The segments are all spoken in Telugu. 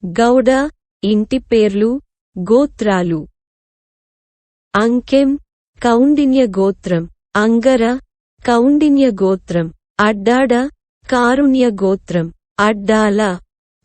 గౌడ ఇంటి పేర్లు, గోత్రాలు. అంకెం కౌండిన్య గోత్రం. అంగర కౌండిన్య గోత్రం. అడ్డాడ కారుణ్య గోత్రం. అడ్డాల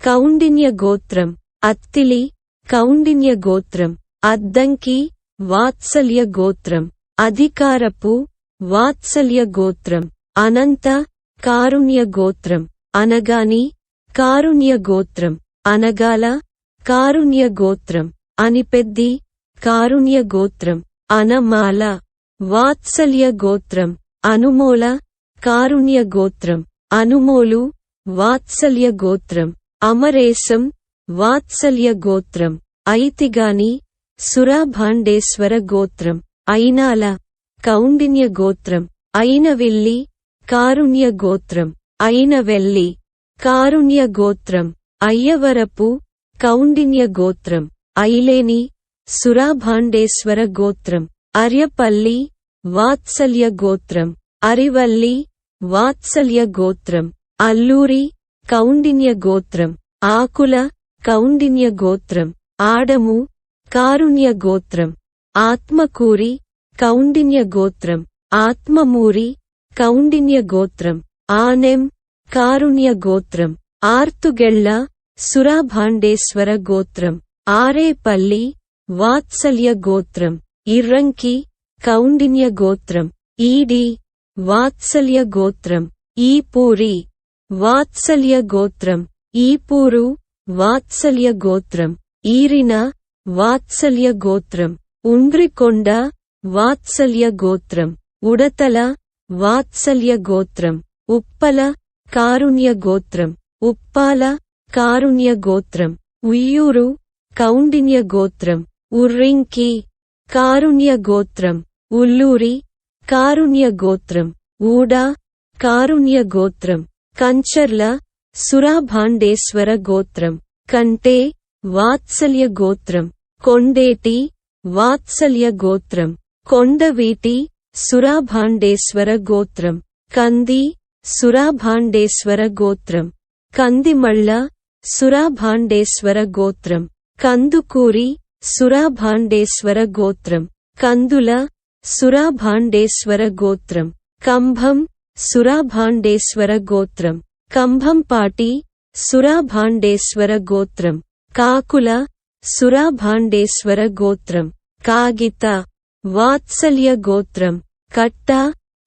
కౌండిన్య గోత్రం. అత్తిలి కౌండిన్య గోత్రం. అద్దంకి వాత్సల్య గోత్రం. అధికారపు వాత్సల్య గోత్రం. అనంత కారుణ్య గోత్రం. అనగాని కారుణ్య గోత్రం. అనగాల కారుణ్య గోత్రం. అనిపెద్ది కారుణ్య గోత్రం. అనమాల వాత్సల్య గోత్రం. అనుమోల కారుణ్య గోత్రం. అనుమోలు వాత్సల్య గోత్రం. అమరేశం వాత్సల్య గోత్రం. ఐతిగాని సురాభాండేశ్వర గోత్రం. ఐనాల కౌండిన్య గోత్రం. ఐనవెల్లి కారుణ్య గోత్రం. ఐనవెల్లి కారుణ్య గోత్రం. అయ్యవరపు కౌండిన్య గోత్రం. ఐలేని సురాభాండేశ్వర గోత్రం. అర్యపల్లి వాత్సల్య గోత్రం. అరివల్లి వాత్సల్య గోత్రం. అల్లూరి కౌండిన్య గోత్రం. ఆకుల కౌండిన్య గోత్రం. ఆడము కారుణ్య గోత్రం. ఆత్మకూరి కౌండిన్య గోత్రం. ఆత్మమూరి కౌండిన్య గోత్రం. ఆనెం కారుణ్య గోత్రం. ఆర్తుగెళ్ళ సురాభాండేశ్వర గోత్రం. ఆరేపల్లి వాత్సల్య గోత్రం. ఇర్రంకి కౌండిన్య గోత్రం. ఈడి వాత్సల్య గోత్రం. ఈపూరి వాత్సల్య గోత్రం. ఈపూరు వాత్సల్య గోత్రం. ఈరిన వాత్సల్య గోత్రం. ఉండ్రికొండ వాత్సల్య గోత్రం. ఉడతల వాత్సల్య గోత్రం. ఉప్పల కారుణ్య గోత్రం. ఉప్పాల కారుణ్య గోత్రం. ఉయ్యూరు కౌండిన్య గోత్రం. ఉర్రింకి కారుణ్య గోత్రం. ఉల్లూరి కారుణ్య గోత్రం. ఊడ కారుణ్య గోత్రం. కంచర్ల సురాభాండేశ్వర గోత్రం. కంటే వాత్సల్య గోత్రం. కొండేటి వాత్సల్య గోత్రం. కొండవీటి సురాభాండేశ్వర గోత్రం. కంది సురాభాండేశ్వర గోత్రం. కందిమళ్ళ సురాభాండేశ్వర గోత్రం. కందుకూరి సురాభాండేశ్వర గోత్రం. కందుల సురాభాండేశ్వర గోత్రం. కంభం సురాభాండేశ్వర గోత్రం. కంభంపాటి సురాభాండేశ్వర గోత్రం. కాకుల సురాభాండేశ్వర గోత్రం. కాగిత వాత్సల్య గోత్రం. కట్ట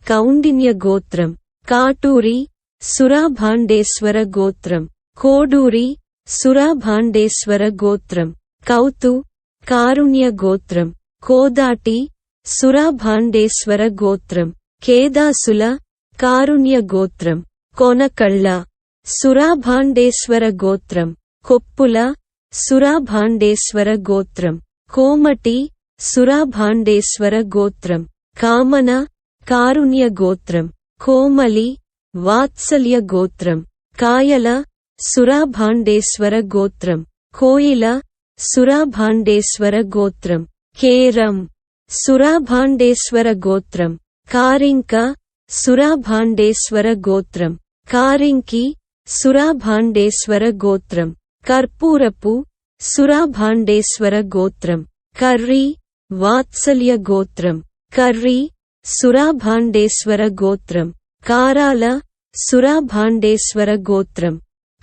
కౌండిన్య గోత్రం. కాటూరి సురాభాండేశ్వర గోత్రం. కోడూరి సురాభాండేశ్వర గోత్రం. కౌతు కారుణ్య గోత్రం. కోదాటి సురాభాండేశ్వర గోత్రం. కేదాసుల కారుణ్య గోత్రం. కొనకళ్ళ సురాభాండేశ్వర గోత్రం. కొప్పుల సురాభాండేశ్వర గోత్రం. కోమటి సురాభాండేశ్వర గోత్రం. కామన కారుణ్య గోత్రం. కోమలి వాత్సల్య గోత్రం. కాయల సురాభాండేశ్వర గోత్రం. కోయిల సురాభాండేశ్వర గోత్రం. కేరం సురాభాండేశ్వర గోత్రం. కారింక సురాభాండేశ్వర గోత్రం. కారింకి సురాభాండేశ్వర గోత్రం. కర్పూరపు సురాభాండేశ్వర గోత్రం. కర్రీ వాత్సల్య గోత్రం. కర్రీ సురాభాండేశ్వర గోత్రం. కారాల సురాభాండేశ్వర గోత్రం.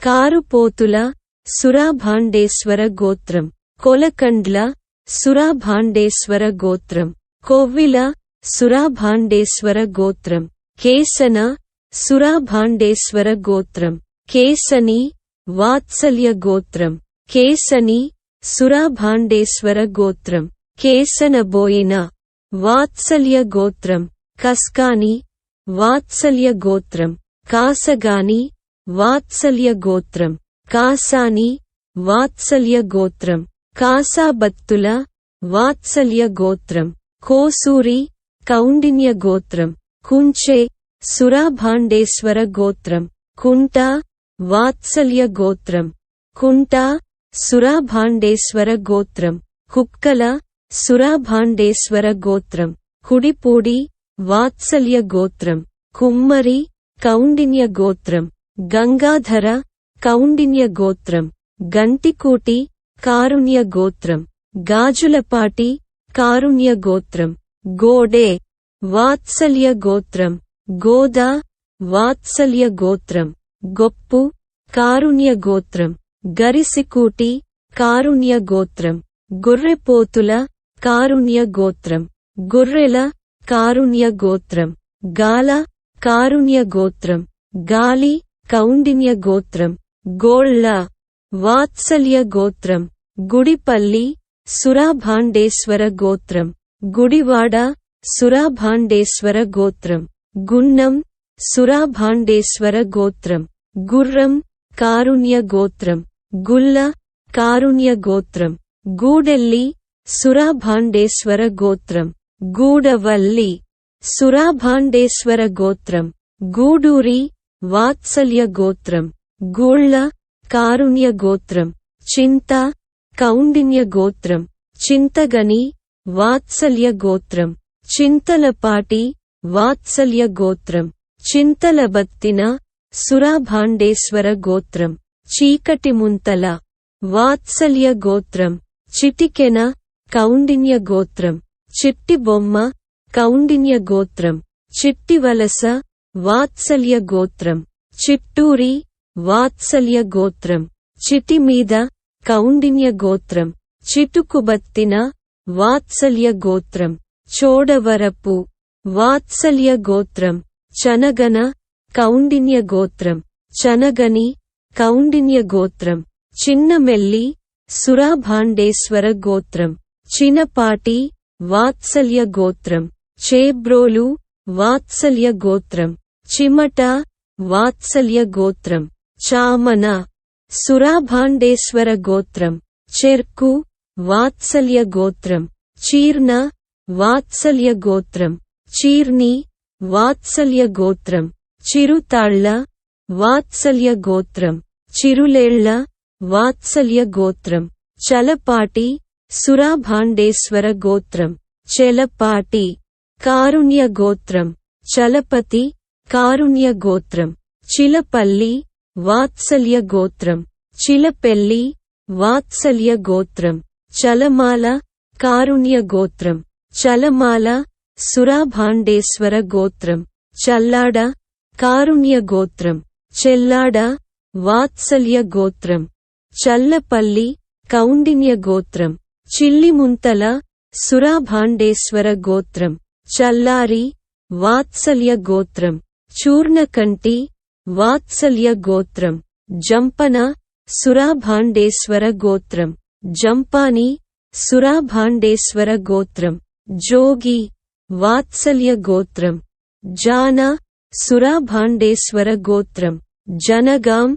కారుపోతుల సురాభాండేశ్వర గోత్రం. కొలకండ్ల సురాభాండేశ్వర గోత్రం. కొవ్విల సురాభాండేశ్వర గోత్రం. కేసన సురాభాండేశ్వర గోత్రం. కేసని వాత్సల్య గోత్రం. కేసని సురాభాండేశ్వర గోత్రం. కేసనబోయిన వాత్సల్య గోత్రం. కస్కాని వాత్సల్య గోత్రం. కాసగాని వాత్సల్య గోత్రం. కాసాని వాత్సల్య గోత్రం. కాసాబత్తుల వాత్సల్య గోత్రం. కోసూరి కౌండిన్య గోత్రం. కుంచె సురాభాండేశ్వర గోత్రం. కుంట వాత్సల్య గోత్రం. కుంట సురాభాండేశ్వర గోత్రం. కుక్కల సురాభాండేశ్వర గోత్రం. కుడిపూడి వాత్సల్య గోత్రం. కుమ్మరి కౌండిన్య గోత్రం. గంగాధర కౌండిన్య గోత్రం. గంటికోటి కారుణ్య గోత్రం. గాజులపాటి కారుణ్య గోత్రం. గోడే వాత్సల్య గోత్రం. గోదా వాత్సల్య గోత్రం. గొప్పు కారుణ్య గోత్రం. గరిసికూటి కారుణ్య గోత్రం. గొర్రెపోతుల కారుణ్య గోత్రం. గొర్రెల కారుణ్య గోత్రం. గాల కారుణ్య గోత్రం. గాలి కౌండిన్య గోత్రం. గోళ్ళ వాత్సల్య గోత్రం. గుడిపల్లి సురాభాండేశ్వర గోత్రం. గుడివాడ సురాభాండేశ్వర గోత్రం. గున్నం సురాభాండేశ్వర గోత్రం. గుర్రం కారుణ్య గోత్రం. గుల్ల కారుణ్య గోత్రం. గూడెల్లి సురాభాండేశ్వర గోత్రం. గూడవల్లి సురాభాండేశ్వర గోత్రం. గూడూరి వాత్సల్య గోత్రం. గూళ్ళ కారుణ్య గోత్రం. చింత కౌండిన్య గోత్రం. చింతగని వాత్సల్య గోత్రం. చింతలపాటి వాత్సల్య గోత్రం. చింతలబత్తిన సురాభాండేశ్వర గోత్రం. చీకటిముంతల వాత్సల్య గోత్రం. చిటికెన కౌండిన్య గోత్రం. చిట్టిబొమ్మ కౌండిన్య గోత్రం. చిట్టివలస వాత్సల్య గోత్రం. చిట్టూరి వాత్సల్య గోత్రం. చిటిమీద కౌండిన్య గోత్రం. చిటుకుబత్తిన వాత్సల్య గోత్రం. చోడవరపు వాత్సల్య గోత్రం. చనగన కౌండిన్య గోత్రం. చనగని కౌండిన్య గోత్రం. చిన్నమెల్లి సురాభాండేశ్వర గోత్రం. చినపాటి వాత్సల్య గోత్రం. చేబ్రోలు వాత్సల్య గోత్రం. చిమట వాత్సల్య గోత్రం. చామన సురాభాండేశ్వర గోత్రం. చెర్కు వాత్సల్య గోత్రం. చీర్న వాత్సల్య గోత్రం. చీర్ని వాత్సల్య గోత్రం. చిరుతాళ్ల వాత్సల్య గోత్రం. చిరులేళ్ల వాత్సల్య గోత్రం. చలపాటి సురాభాండేశ్వర గోత్రం. చెలపాటి కారుణ్య గోత్రం. చలపతి కారుణ్య గోత్రం. చిలపల్లి వాత్సల్య గోత్రం. చిలపెల్లి వాత్సల్య గోత్రం. చలమాల కారుణ్య గోత్రం. చలమాల సురాభాండేశ్వర గోత్రం. చల్లాడ కారుణ్య గోత్రం. చెల్లాడ వాత్సల్య గోత్రం. చల్లపల్లి కౌండిన్య గోత్రం. చిల్లిముంతల సురాభాండేశ్వర గోత్రం. చల్లారి వాత్సల్య గోత్రం. చూర్ణకంటి వాత్సల్య గోత్రం. జంపన సురాభాండేశ్వర గోత్రం. జంపాని సురాభాండేశ్వర గోత్రం. జోగి వాత్సల్య గోత్రం. జాన సురాభాండేశ్వర గోత్రం. జనగాం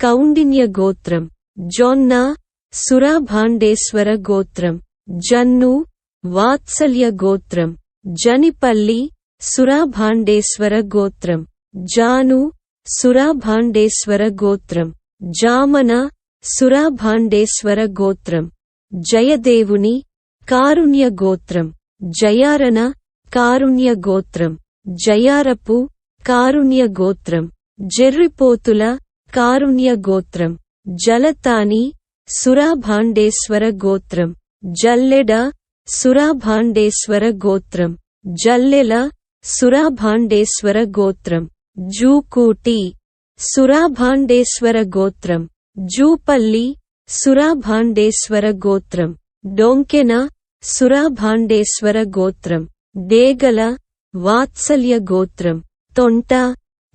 కౌండిన్య గోత్రం. జొన్న సురాభాండేశ్వర గోత్రం. జన్ను వాత్సల్య గోత్రం. జనిపల్లి సురాభాండేశ్వర గోత్రం. జాను సురాభాండేశ్వర గోత్రం. జామన సురాభాండేశ్వర గోత్రం. జయదేవుని కారుణ్య గోత్రం. జయారన కారుణ్య గోత్రం. జయారపు కారుణ్య గోత్రం. జెర్రిపోతుల కారుణ్య గోత్రం. జలతాని సురాభాండేశ్వర గోత్రం. జల్లెడ సురాభాండేశ్వర గోత్రం. జల్లెల సురాభాండేశ్వర గోత్రం. జూకూటి సురాభాండేశ్వర గోత్రం. జూపల్లి సురాభాండేశ్వర గోత్రం. డొంకెన సురాభాండేశ్వర గోత్రం. డేగల వాత్సల్య గోత్రం. తొంట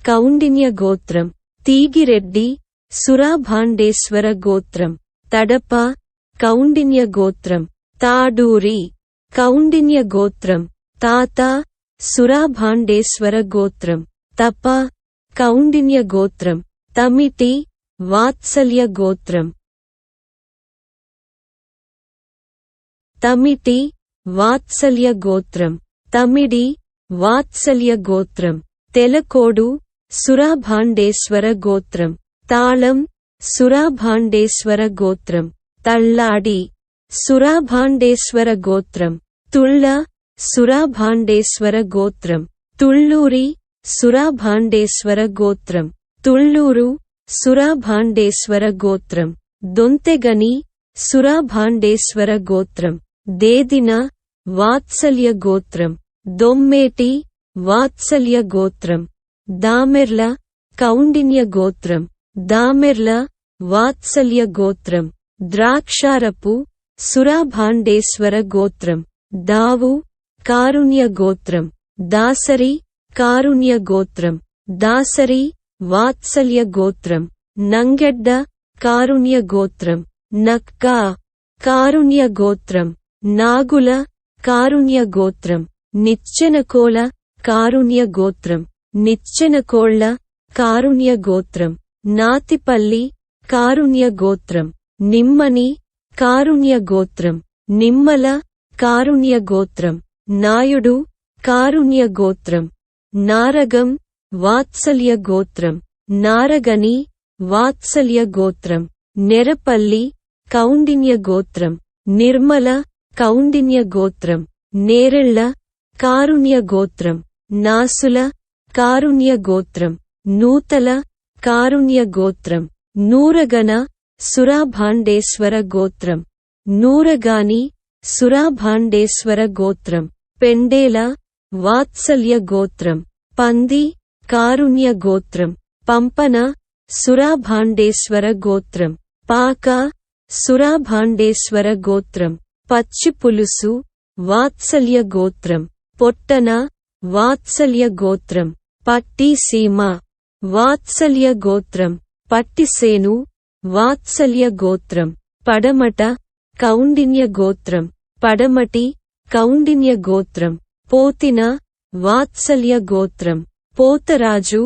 కౌండిన్య గోత్రం. తీగిరెడ్డి సురాభాండేశ్వర గోత్రం. తడప కౌండిన్య గోత్రం. తాడూరి కౌండిన్య గోత్రం. తాత సురాభాండేశ్వర గోత్రం. తప కౌండిన్య గోత్రం. తమిటి వాత్సల్య గోత్రం. తమిటి వాత్సల్య గోత్రం. తమిడి వాత్సల్య గోత్రం. తెలకోడు సురాభాండేశ్వర గోత్రం. తాళం సురాభాండేశ్వర గోత్రం. తళ్ళాడి సురాభాండేశ్వర గోత్రం. తుళ్ళ సురాభాండేశ్వర గోత్రం. తుళ్ళూరి సురాభాండేశ్వర గోత్రం. తుళ్ళూరు సురాభాండేశ్వర గోత్రం. దొంతెగని సురాభాండేశ్వర గోత్రం దేదిన వాత్సల్య గోత్రం దొమ్మేటి వాత్సల్య గోత్రం దామెర్ల కౌండిన్య గోత్రం దామెర్ల వాత్సల్య గోత్రం ద్రాక్షారపు సురాభాండేశ్వర గోత్రం దావు కారుణ్య గోత్రం దాసరి కారుణ్య గోత్రం దాసరి వాత్సల్య గోత్రం నంగెడ్డ కారుణ్య గోత్రం నక్కా కారుణ్య గోత్రం నాగుల కారుణ్య గోత్రం నిచ్చెనకోల కారుణ్య గోత్రం నిచ్చెనకోళ్ల కారుణ్య గోత్రం నాతిపల్లి కారుణ్య గోత్రం నిమ్మని కారుణ్య గోత్రం నిమ్మల కారుణ్య గోత్రం నాయుడు కారుణ్య గోత్రం నారగం వాత్సల్య గోత్రం నారగని వాత్సల్య గోత్రం నెరపల్లి కౌండిన్య గోత్రం నిర్మల కౌండిన్య గోత్రం నేరెళ్ల కారుణ్య గోత్రం నాసుల కారుణ్య గోత్రం నూతల కారుణ్య గోత్రం నూరగన సురాభాండేశ్వర గోత్రం నూరగాని సురాభాండేశ్వర గోత్రం పెండేల వాత్సల్య గోత్రం పంది కారుణ్య గోత్రం పంపన సురాభాండేశ్వర గోత్రం పాక సురాభాండేశ్వర గోత్రం పచ్చి పులుసు వాత్సల్య గోత్రం పొట్టన వాత్సల్య గోత్రం పట్టిసీమ వాత్సల్య గోత్రం పట్టిసేను వాత్సల్య గోత్రం పడమట కౌండిన్య గోత్రం పడమటి కౌండిన్య గోత్రం పోతిన వాత్సల్య గోత్రం పోతరాజు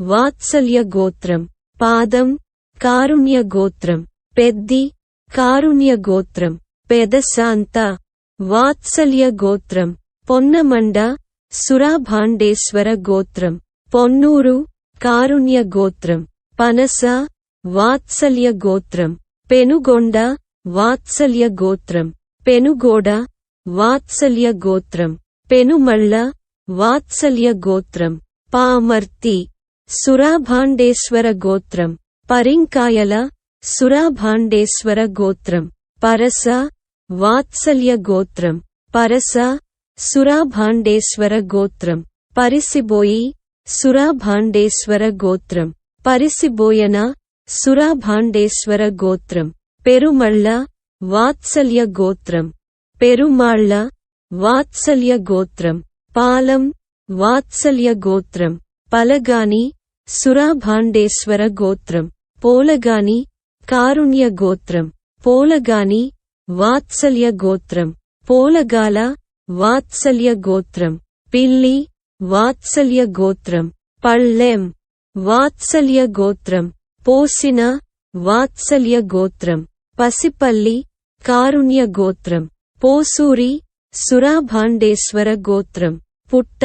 వాత్సల్య గోత్రం పాదం కారుణ్య గోత్రం పెద్ది కారుణ్య గోత్రం పెదశాంత వాత్సల్య గోత్రం పొన్నమండ సురాభాండేశ్వర గోత్రం పొన్నూరు కారుణ్య గోత్రం పనస వాత్సల్య గోత్రం పెనుగొండ వాత్సల్య గోత్రం పెనుగోడ వాత్సల్య గోత్రం పెనుమళ్ళ వాత్సల్య గోత్రం పామర్తి సురాభాండేశ్వర గోత్రం పరింకాయల సురాభాండేశ్వర గోత్రం పరస వాత్సల్య గోత్రం పరస సురాభాండేశ్వర గోత్రం పరిసిబోయి సురాభాండేశ్వర గోత్రం పరిసిబోయన సురాభాండేశ్వర గోత్రం పెరుమళ్ళ వాత్సల్య గోత్రం పెరుమాళ్ల వాత్సల్య గోత్రం పాలం వాత్సల్య గోత్రం పలగాని సురాభాండేశ్వర గోత్రం పోలగాని కారుణ్య గోత్రం పోలగాని వాత్సల్య గోత్రం పోలగాల వాత్సల్య గోత్రం పిల్లి వాత్సల్య గోత్రం పళ్ళెం వాత్సల్య గోత్రం పోసిన వాత్సల్య గోత్రం పసిపల్లి కారుణ్య గోత్రం పోసూరి సురాభాండేశ్వర గోత్రం పుట్ట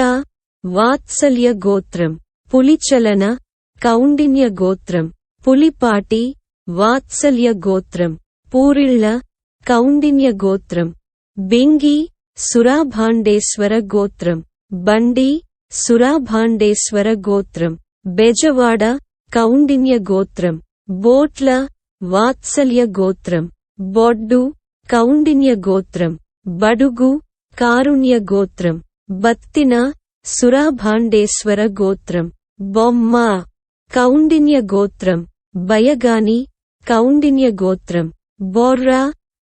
వాత్సల్య గోత్రం పులిచలన కౌండిన్య గోత్రం పులిపాటి వాత్సల్య గోత్రం పూరిళ్ల కౌండిన్య గోత్రం బింగి సురాభాండేశ్వర గోత్రం బండి సురాభాండేశ్వర గోత్రం బెజవాడ కౌండిన్య గోత్రం బోట్ల వాత్సల్య గోత్రం బొడ్డు కౌండిన్య గోత్రం బడుగు కారుణ్య గోత్రం బత్తిన సురాభాండేశ్వర గోత్రం బొమ్మ కౌండిన్య గోత్రం బయగాని కౌండిన్య గోత్రం బొర్ర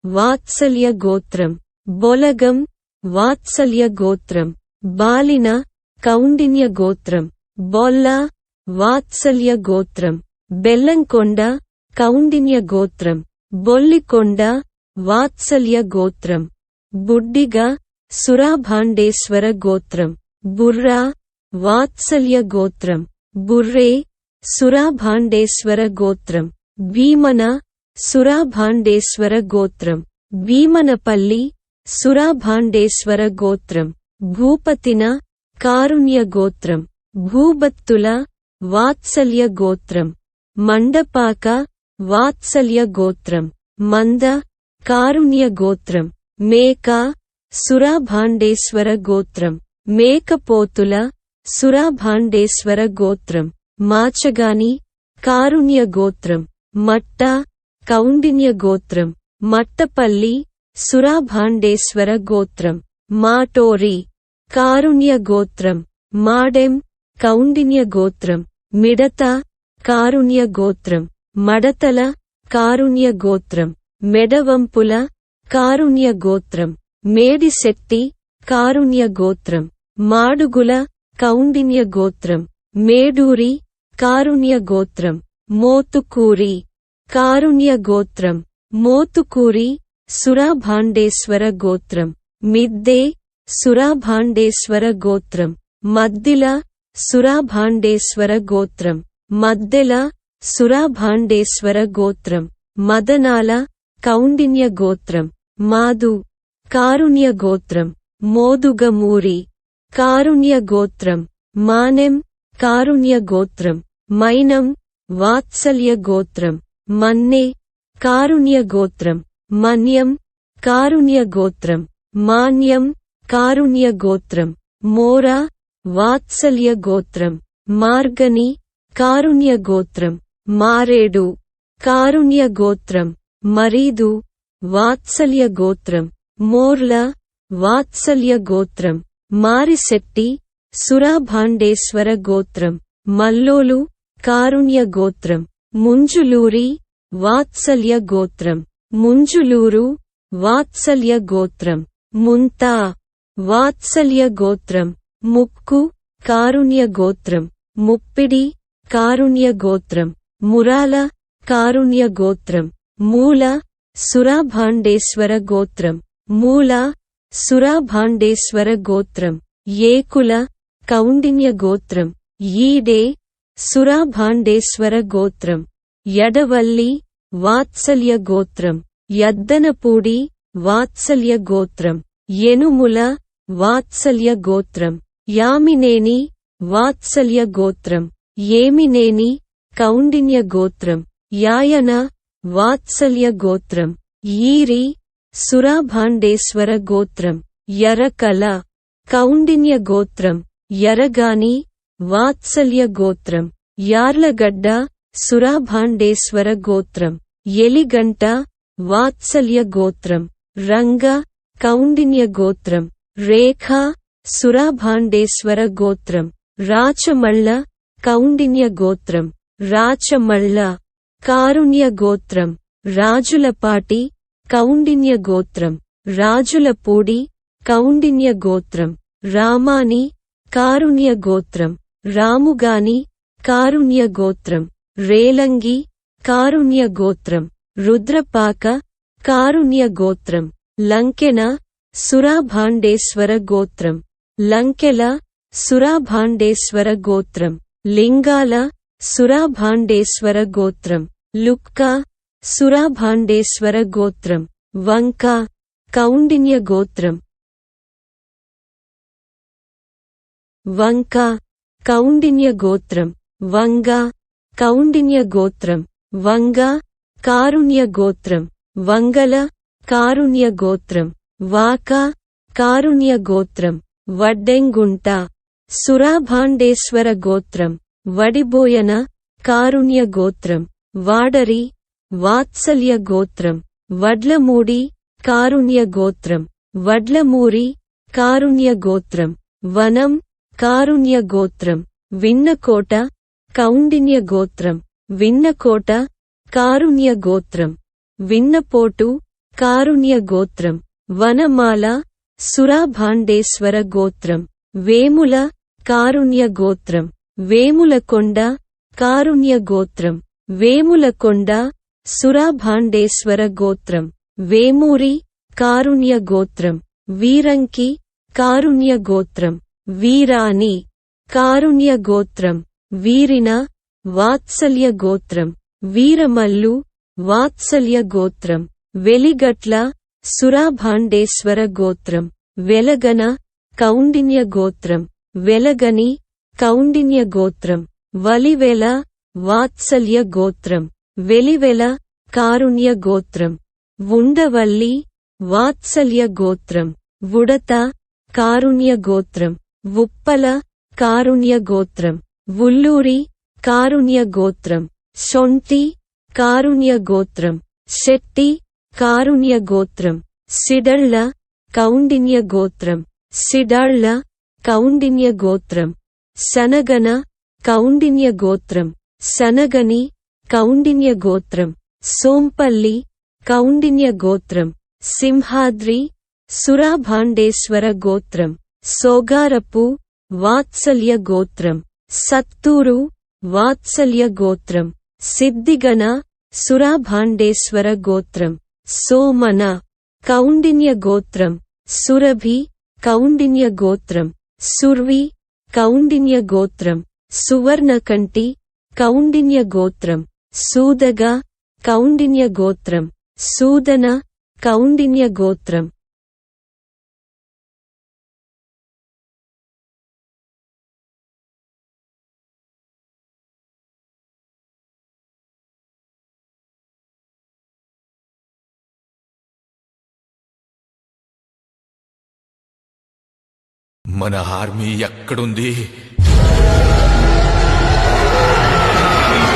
వాత్సల్య గోత్రం బొలగం వాత్సల్య గోత్రం బాలిన కౌండిన్య గోత్రం బొల్ల వాత్సల్య గోత్రం బెల్లంకొండ కౌండిన్య గోత్రం బొల్లికొండ వాత్సల్య గోత్రం బుడ్డిగ సురాభాండేశ్వర గోత్రం బుర్రా వాత్సల్య గోత్రం బుర్రే సురాభాండేశ్వర గోత్రం భీమన సురాభాండేశ్వర గోత్రం భీమనపల్లి సురాభాండేశ్వర గోత్రం భూపతిన కారుణ్య గోత్రం భూబత్తుల వాత్సల్య గోత్రం మండపాక వాత్సల్య గోత్రం మంద కారుణ్య గోత్రం మేక సురాభాండేశ్వర గోత్రం మేకపోతుల సురాభాండేశ్వర గోత్రం మాచగాని కారుణ్య గోత్రం మట్ట కౌండిన్య గోత్రం. మట్టపల్లి సురాభాండేశ్వర గోత్రం. మాటోరి కారుణ్య గోత్రం. మాడెం కౌండిన్య గోత్రం. మిడత కారుణ్య గోత్రం. మడతల కారుణ్య గోత్రం. మెడవంపుల కారుణ్య గోత్రం. మేడిశెట్టి కారుణ్య గోత్రం. మాడుగుల కౌండిన్య గోత్రం. మేడూరి కారుణ్య గోత్రం. మోతుకూరి కారుణ్య గోత్రం. మోతుకూరి సురాభాండేశ్వర గోత్రం. మిద్దే సురాభాండేశ్వర గోత్రం. మద్దిల సురాభాండేశ్వర గోత్రం. మద్దెల సురాభాండేశ్వర గోత్రం. మదనాల కౌండిన్య గోత్రం. మాదు కారుణ్య గోత్రం. మోదుగమూరి కారుణ్య గోత్రం. మానెం కారుణ్య గోత్రం. మైనం వాత్సల్య గోత్రం. మన్నె కారుణ్య గోత్రం. మన్యం కారుణ్య గోత్రం. మాన్యం కారుణ్య గోత్రం. మోర వాత్సల్య గోత్రం. మార్గని కారుణ్య గోత్రం. మారేడు కారుణ్య గోత్రం. మరీదు వాత్సల్య గోత్రం. మోర్ల వాత్సల్య గోత్రం. మారిశెట్టి సురాభాండేశ్వర గోత్రం. మల్లోలు కారుణ్య గోత్రం. ముంజులూరి వాత్సల్య గోత్రం. ముంజులూరు వాత్సల్య గోత్రం. ముంతా వాత్సల్య గోత్రం. ముక్కు కారుణ్య గోత్రం. ముప్పిడి కారుణ్య గోత్రం. మురాల కారుణ్య గోత్రం. మూల సురాభాండేశ్వర గోత్రం. మూల సురాభాండేశ్వర గోత్రం. ఏకుల కౌండిన్య గోత్రం. ఈడే సురాభాండేశ్వర గోత్రం. యడవల్లి వాత్సల్య గోత్రం. యద్దనపూడి వాత్సల్య గోత్రం. ఎనుముల వాత్సల్య గోత్రం. యామినేని వాత్సల్య గోత్రం. ఏమినేని కౌండిన్య గోత్రం. యాయన వాత్సల్య గోత్రం. ఈరి సురాభాండేశ్వర గోత్రం. యరకల కౌండిన్య గోత్రం. యరగాని వాత్సల్య గోత్రం. యార్లగడ్డ సురాభాండేశ్వర గోత్రం. ఎలిగంట వాత్సల్య గోత్రం. రంగ కౌండిన్య గోత్రం. రేఖ సురాభాండేశ్వర గోత్రం. రాచమళ్ళ కౌండిన్య గోత్రం. రాచమళ్ళ కారుణ్య గోత్రం. రాజులపాటి కౌండిన్య గోత్రం. రాజులపూడి కౌండిన్య గోత్రం. రామాని కారుణ్య గోత్రం. రాముగాని కారుణ్య గోత్రం. రేలంగి కారుణ్య గోత్రం. రుద్రపాక కారుణ్య గోత్రం. లంకెన సురాభాండేశ్వర గోత్రం. లంకెల సురాభాండేశ్వర గోత్రం. లింగాల సురాభాండేశ్వర గోత్రం. లుక్క సురాభాండేశ్వర గోత్రం. వంక కౌండిన్య గోత్రం. వంక కౌండిన్య గోత్రం. వంగ కౌండిన్య గోత్రం. వంగ కారుణ్య గోత్రం. వంగల కారుణ్య గోత్రం. వాక కారుణ్య గోత్రం. వడ్డెంగుంట సురాభాండేశ్వర గోత్రం. వడిబోయన కారుణ్య గోత్రం. వాడరి వాత్సల్య గోత్రం. వడ్లమూడి కారుణ్య గోత్రం. వడ్లమూరి కారుణ్య గోత్రం. వనం కారుణ్య గోత్రం. విన్నకోట కౌండిన్య గోత్రం. విన్నకోట కారుణ్య గోత్రం. విన్నపోటు కారుణ్య గోత్రం. వనమాల సురాభాండేశ్వర గోత్రం. వేముల కారుణ్య గోత్రం. వేములకొండ కారుణ్య గోత్రం. వేములకొండ సురాభాండేశ్వర గోత్రం. వేమూరి కారుణ్య గోత్రం. వీరంకి కారుణ్య గోత్రం. వీరాని కారుణ్య గోత్రం. వీరిన వాత్సల్య గోత్రం. వీరమల్లు వాత్సల్య గోత్రం. వెలిగట్ల సురాభాండేశ్వర గోత్రం. వెలగన కౌండిన్య గోత్రం. వెలగని కౌండిన్య గోత్రం. వలివెల వాత్సల్య గోత్రం. వెలివెల కారుణ్య గోత్రం. వుండవల్లి వాత్సల్య గోత్రం. వుడత కారుణ్య గోత్రం. వుప్పల కారుణ్య గోత్రం. వుల్లూరి కారుణ్య గోత్రం. శొంఠి కారుణ్య గోత్రం. శెట్టి కారుణ్య గోత్రం. సిడళ్ల కౌండిన్య గోత్రం. సిడాళ్ల కౌండిన్య గోత్రం. సనగన కౌండిన్య గోత్రం. సనగని కౌండిన్య గోత్రం. సోంపల్లి కౌండిన్య గోత్రం. సింహాద్రి సురాభాండేశ్వర గోత్రం. సోగారపు వాత్సల్య గోత్రం. సత్తూరు వాత్సల్య గోత్రం. సిద్దిగన సురాభాండేశ్వర గోత్రం. సోమన కౌండిన్య గోత్రం. సురభి కౌండిన్య గోత్రం. సుర్వి కౌండిన్య గోత్రం. సువర్ణకంటి కౌండిన్య గోత్రం. సూదగ కౌండిన్య గోత్రం. సూదన కౌండిన్య గోత్రం. మన ఆర్మీ ఎక్కడుంది?